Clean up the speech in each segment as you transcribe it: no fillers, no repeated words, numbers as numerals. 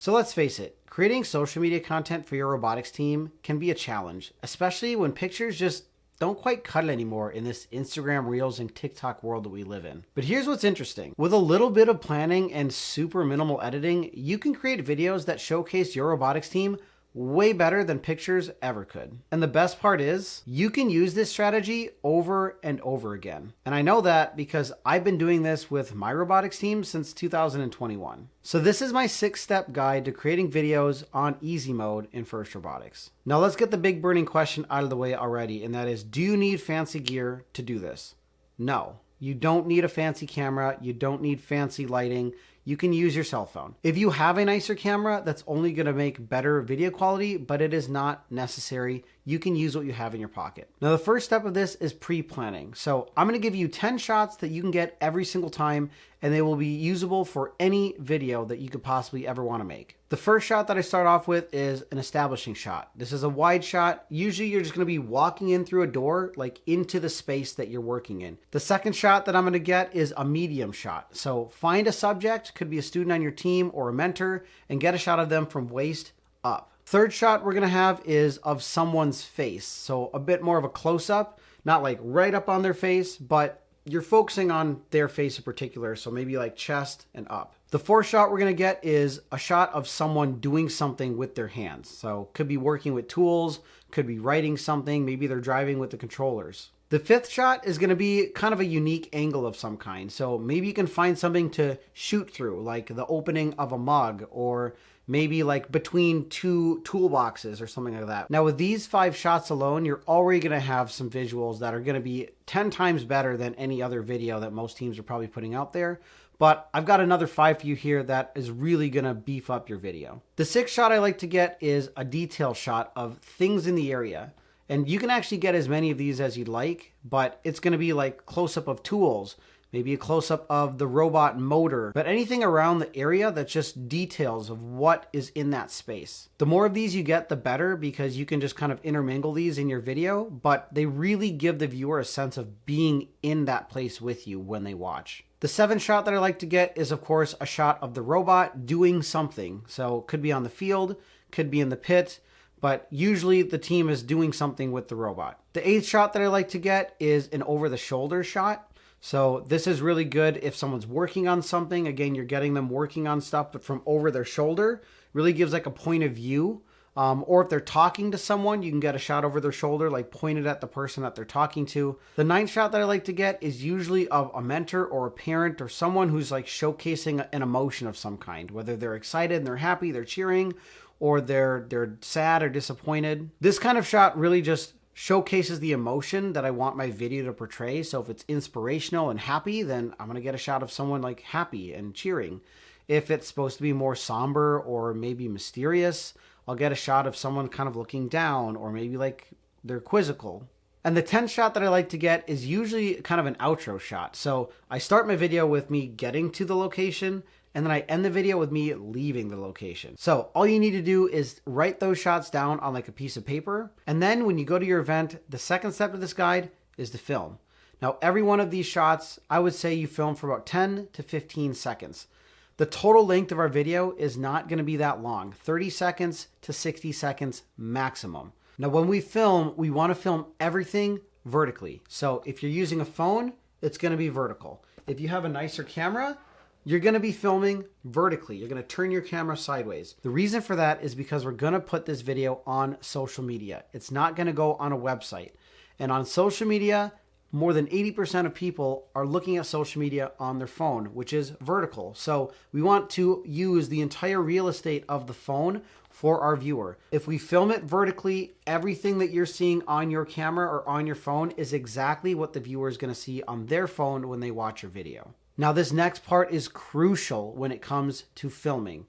So let's face it, creating social media content for your robotics team can be a challenge, especially when pictures just don't quite cut it anymore in this Instagram Reels and TikTok world that we live in. But here's what's interesting. With a little bit of planning and super minimal editing, you can create videos that showcase your robotics team way better than pictures ever could. And the best part is, you can use this strategy over and over again. And I know that because I've been doing this with my robotics team since 2021. So this is my 6-step guide to creating videos on easy mode in First Robotics. Now let's get the big burning question out of the way already, and that is, do you need fancy gear to do this? No. You don't need a fancy camera. You don't need fancy lighting. You can use your cell phone. If you have a nicer camera, that's only going to make better video quality, but it is not necessary. You can use what you have in your pocket. Now, the first step of this is pre-planning. So I'm going to give you 10 shots that you can get every single time, and they will be usable for any video that you could possibly ever want to make. The first shot that I start off with is an establishing shot. This is a wide shot. Usually you're just going to be walking in through a door, like into the space that you're working in. The second shot that I'm going to get is a medium shot. So find a subject, could be a student on your team or a mentor, and get a shot of them from waist up. Third shot we're going to have is of someone's face. So a bit more of a close-up, not like right up on their face, but you're focusing on their face in particular. So maybe like chest and up. The fourth shot we're going to get is a shot of someone doing something with their hands. So could be working with tools, could be writing something, maybe they're driving with the controllers. The fifth shot is going to be kind of a unique angle of some kind. So maybe you can find something to shoot through, like the opening of a mug, or maybe like between two toolboxes or something like that. Now with these 5 shots alone, you're already going to have some visuals that are going to be 10 times better than any other video that most teams are probably putting out there. But I've got another 5 for you here that is really going to beef up your video. The 6th shot I like to get is a detail shot of things in the area. And you can actually get as many of these as you'd like, but it's going to be like close-up of tools, maybe a close-up of the robot motor, but anything around the area that's just details of what is in that space. The more of these you get, the better, because you can just kind of intermingle these in your video, but they really give the viewer a sense of being in that place with you when they watch. The 7th shot that I like to get is, of course, a shot of the robot doing something. So it could be on the field, could be in the pit, but usually the team is doing something with the robot. The 8th shot that I like to get is an over-the-shoulder shot. So this is really good if someone's working on something. Again, you're getting them working on stuff, but from over their shoulder. Really gives like a point of view. Or if they're talking to someone, you can get a shot over their shoulder, like pointed at the person that they're talking to. The 9th shot that I like to get is usually of a mentor or a parent or someone who's like showcasing an emotion of some kind, whether they're excited and they're happy, they're cheering, or they're sad or disappointed. This kind of shot really just showcases the emotion that I want my video to portray. So if it's inspirational and happy, then I'm going to get a shot of someone like happy and cheering. If it's supposed to be more somber or maybe mysterious, I'll get a shot of someone kind of looking down, or maybe like they're quizzical. And the 10th shot that I like to get is usually kind of an outro shot. So I start my video with me getting to the location, and then I end the video with me leaving the location. So all you need to do is write those shots down on like a piece of paper. And then when you go to your event, the second step of this guide is to film. Now, every one of these shots, I would say you film for about 10 to 15 seconds. The total length of our video is not going to be that long, 30 seconds to 60 seconds maximum. Now, when we film, we want to film everything vertically. So if you're using a phone, it's going to be vertical. If you have a nicer camera, you're going to be filming vertically. You're going to turn your camera sideways. The reason for that is because we're going to put this video on social media. It's not going to go on a website. And on social media, more than 80% of people are looking at social media on their phone, which is vertical. So we want to use the entire real estate of the phone for our viewer. If we film it vertically, everything that you're seeing on your camera or on your phone is exactly what the viewer is going to see on their phone when they watch your video. Now, this next part is crucial when it comes to filming.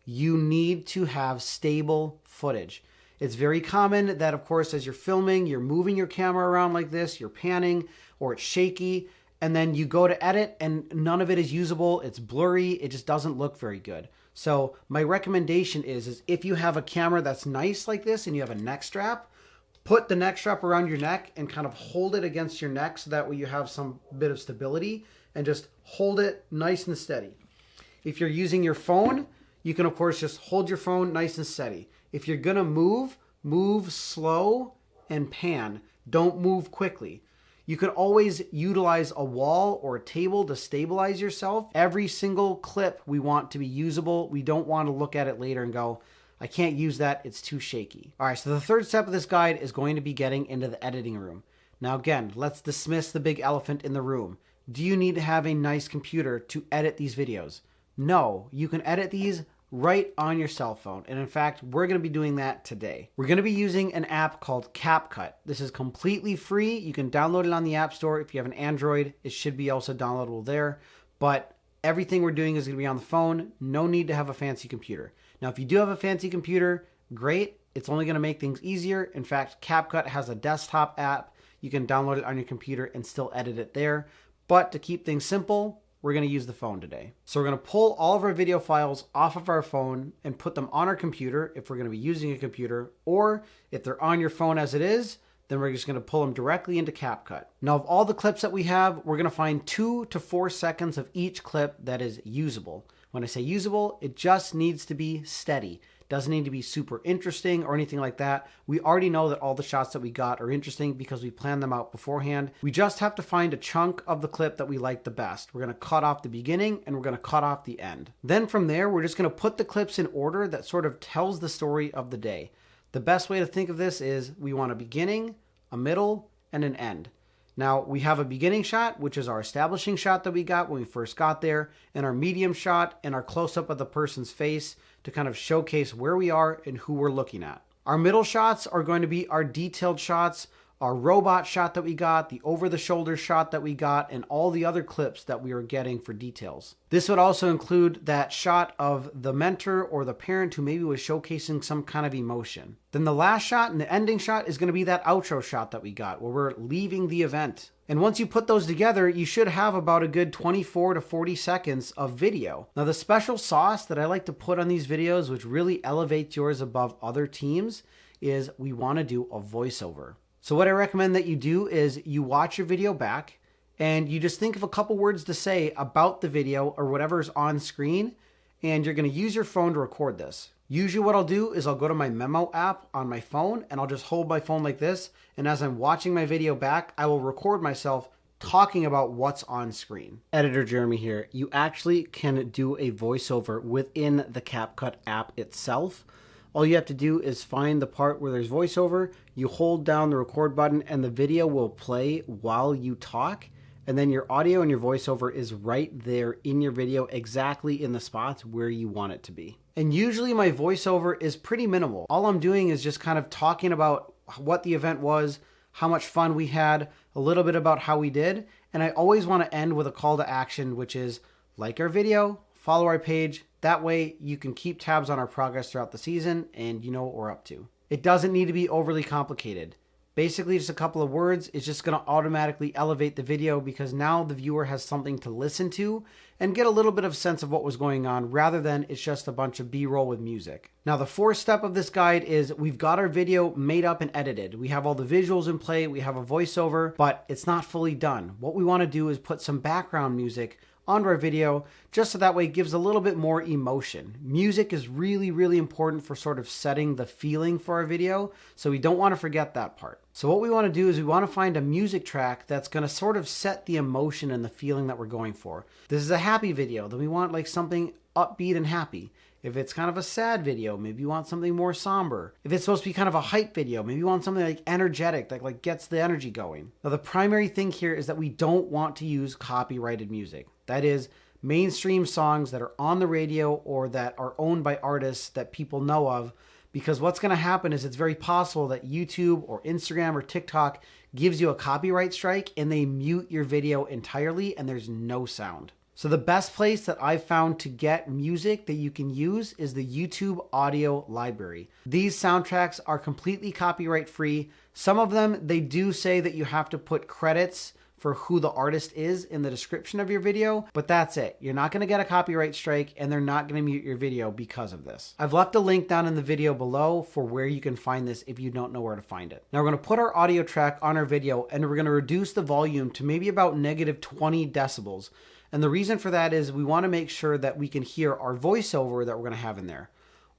You need to have stable footage. It's very common that, of course, as you're filming, you're moving your camera around like this, you're panning, or it's shaky, and then you go to edit and none of it is usable. It's blurry. It just doesn't look very good. So my recommendation is if you have a camera that's nice like this and you have a neck strap, put the neck strap around your neck and kind of hold it against your neck so that way you have some bit of stability, and just hold it nice and steady. If you're using your phone, you can of course just hold your phone nice and steady. If you're gonna move, move slow and pan. Don't move quickly. You can always utilize a wall or a table to stabilize yourself. Every single clip we want to be usable. We don't want to look at it later and go, I can't use that, it's too shaky. All right, so the third step of this guide is going to be getting into the editing room. Now again, let's dismiss the big elephant in the room. Do you need to have a nice computer to edit these videos? No, you can edit these right on your cell phone. And in fact, we're going to be doing that today. We're going to be using an app called CapCut. This is completely free. You can download it on the App Store. If you have an Android, it should be also downloadable there. But everything we're doing is going to be on the phone. No need to have a fancy computer. Now, if you do have a fancy computer, great. It's only going to make things easier. In fact, CapCut has a desktop app. You can download it on your computer and still edit it there. But to keep things simple, we're going to use the phone today. So we're going to pull all of our video files off of our phone and put them on our computer if we're going to be using a computer, or if they're on your phone as it is, then we're just going to pull them directly into CapCut. Now, of all the clips that we have, we're going to find 2 to 4 seconds of each clip that is usable. When I say usable, it just needs to be steady. Doesn't need to be super interesting or anything like that. We already know that all the shots that we got are interesting because we planned them out beforehand. We just have to find a chunk of the clip that we like the best. We're going to cut off the beginning and we're going to cut off the end. Then from there, we're just going to put the clips in order that sort of tells the story of the day. The best way to think of this is we want a beginning, a middle, and an end. Now, we have a beginning shot, which is our establishing shot that we got when we first got there, and our medium shot and our close-up of the person's face to kind of showcase where we are and who we're looking at. Our middle shots are going to be our detailed shots, our robot shot that we got, the over-the-shoulder shot that we got, and all the other clips that we are getting for details. This would also include that shot of the mentor or the parent who maybe was showcasing some kind of emotion. Then the last shot and the ending shot is going to be that outro shot that we got where we're leaving the event. And once you put those together, you should have about a good 24 to 40 seconds of video. Now, the special sauce that I like to put on these videos, which really elevates yours above other teams, is we want to do a voiceover. So what I recommend that you do is you watch your video back and you just think of a couple words to say about the video or whatever's on screen, and you're going to use your phone to record this. Usually what I'll do is I'll go to my memo app on my phone and I'll just hold my phone like this, and as I'm watching my video back, I will record myself talking about what's on screen. Editor Jeremy here. You actually can do a voiceover within the CapCut app itself. All you have to do is find the part where there's voiceover, you hold down the record button, and the video will play while you talk, and then your audio and your voiceover is right there in your video, exactly in the spots where you want it to be. And usually my voiceover is pretty minimal. All I'm doing is just kind of talking about what the event was, how much fun we had, a little bit about how we did, and I always want to end with a call to action, which is like our video, follow our page. That way you can keep tabs on our progress throughout the season and you know what we're up to. It doesn't need to be overly complicated. Basically, just a couple of words is just going to automatically elevate the video because now the viewer has something to listen to and get a little bit of sense of what was going on rather than it's just a bunch of B-roll with music. Now, the fourth step of this guide is we've got our video made up and edited. We have all the visuals in play, we have a voiceover, but it's not fully done. What we want to do is put some background music onto our video just so that way it gives a little bit more emotion. Music is really, really important for sort of setting the feeling for our video, so we don't want to forget that part. So what we want to do is we want to find a music track that's going to sort of set the emotion and the feeling that we're going for. This is a happy video, then we want like something upbeat and happy. If it's kind of a sad video, maybe you want something more somber. If it's supposed to be kind of a hype video, maybe you want something like energetic, that like gets the energy going. Now the primary thing here is that we don't want to use copyrighted music. That is mainstream songs that are on the radio or that are owned by artists that people know of, because what's going to happen is it's very possible that YouTube or Instagram or TikTok gives you a copyright strike and they mute your video entirely and there's no sound. So the best place that I've found to get music that you can use is the YouTube audio library. These soundtracks are completely copyright free. Some of them, they do say that you have to put credits for who the artist is in the description of your video, but that's it. You're not going to get a copyright strike and they're not going to mute your video because of this. I've left a link down in the video below for where you can find this if you don't know where to find it. Now we're going to put our audio track on our video and we're going to reduce the volume to maybe about -20 decibels. And the reason for that is we want to make sure that we can hear our voiceover that we're going to have in there.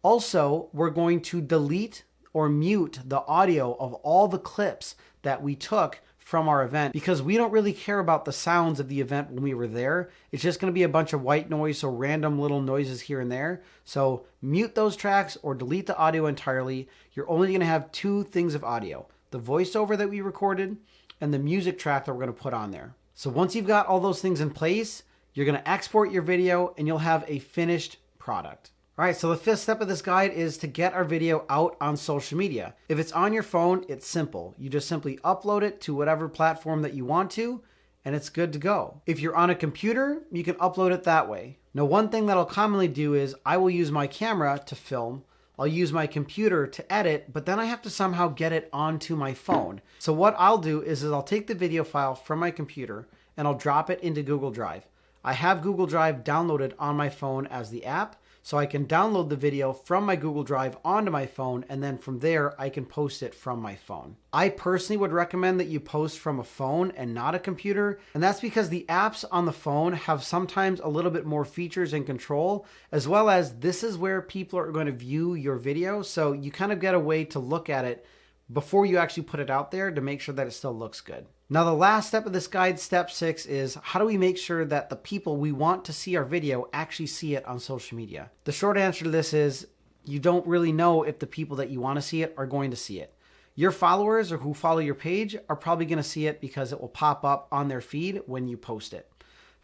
Also, we're going to delete or mute the audio of all the clips that we took from our event because we don't really care about the sounds of the event when we were there. It's just going to be a bunch of white noise, so random little noises here and there. So mute those tracks or delete the audio entirely. You're only going to have two things of audio: the voiceover that we recorded and the music track that we're going to put on there. So once you've got all those things in place, you're going to export your video and you'll have a finished product. All right, so the fifth step of this guide is to get our video out on social media. If it's on your phone, it's simple. You just simply upload it to whatever platform that you want to, and it's good to go. If you're on a computer, you can upload it that way. Now, one thing that I'll commonly do is I will use my camera to film. I'll use my computer to edit, but then I have to somehow get it onto my phone. So what I'll do is I'll take the video file from my computer and I'll drop it into Google Drive. I have Google Drive downloaded on my phone as the app, so I can download the video from my Google Drive onto my phone, and then from there, I can post it from my phone. I personally would recommend that you post from a phone and not a computer, and that's because the apps on the phone have sometimes a little bit more features and control, as well as this is where people are going to view your video, so you kind of get a way to look at it before you actually put it out there to make sure that it still looks good. Now, the last step of this guide, step 6, is how do we make sure that the people we want to see our video actually see it on social media? The short answer to this is you don't really know if the people that you want to see it are going to see it. Your followers or who follow your page are probably going to see it because it will pop up on their feed when you post it.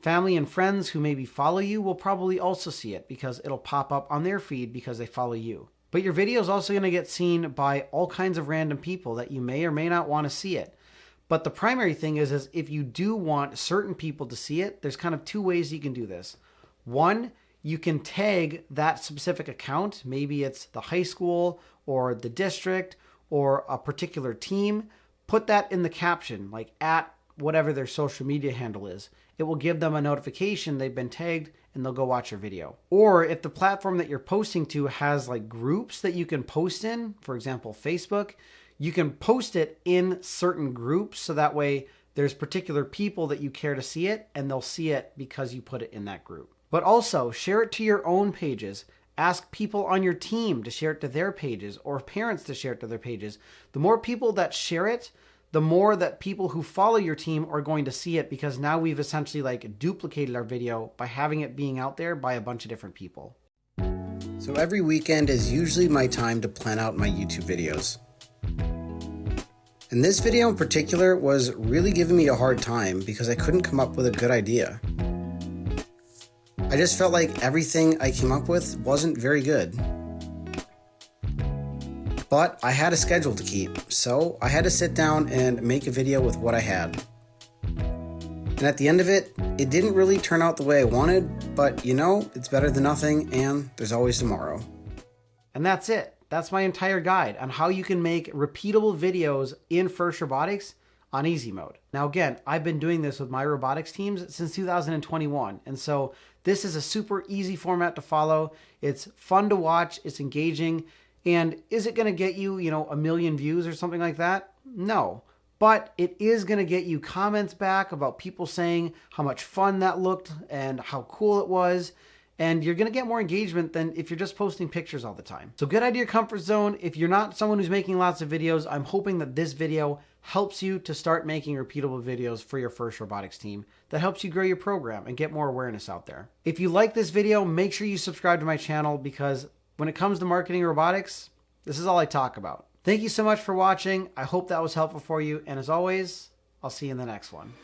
Family and friends who maybe follow you will probably also see it because it'll pop up on their feed because they follow you. But your video is also going to get seen by all kinds of random people that you may or may not want to see it. But the primary thing is if you do want certain people to see it, there's kind of two ways you can do this. One, you can tag that specific account. Maybe it's the high school or the district or a particular team. Put that in the caption, like at whatever their social media handle is. It will give them a notification they've been tagged and they'll go watch your video. Or if the platform that you're posting to has like groups that you can post in, for example, Facebook, you can post it in certain groups so that way there's particular people that you care to see it and they'll see it because you put it in that group. But also share it to your own pages. Ask people on your team to share it to their pages or parents to share it to their pages. The more people that share it, the more that people who follow your team are going to see it because now we've essentially like duplicated our video by having it being out there by a bunch of different people. So every weekend is usually my time to plan out my YouTube videos. And this video in particular was really giving me a hard time because I couldn't come up with a good idea. I just felt like everything I came up with wasn't very good. But I had a schedule to keep, so I had to sit down and make a video with what I had. And at the end of it, it didn't really turn out the way I wanted, but you know, it's better than nothing and there's always tomorrow. And that's it. That's my entire guide on how you can make repeatable videos in First Robotics on easy mode. Now again, I've been doing this with my robotics teams since 2021. And so this is a super easy format to follow. It's fun to watch, it's engaging. And is it gonna get you, 1 million views or something like that? No, but it is gonna get you comments back about people saying how much fun that looked and how cool it was. And you're going to get more engagement than if you're just posting pictures all the time. So get out of your comfort zone. If you're not someone who's making lots of videos, I'm hoping that this video helps you to start making repeatable videos for your First Robotics team that helps you grow your program and get more awareness out there. If you like this video, make sure you subscribe to my channel because when it comes to marketing robotics, this is all I talk about. Thank you so much for watching. I hope that was helpful for you. And as always, I'll see you in the next one.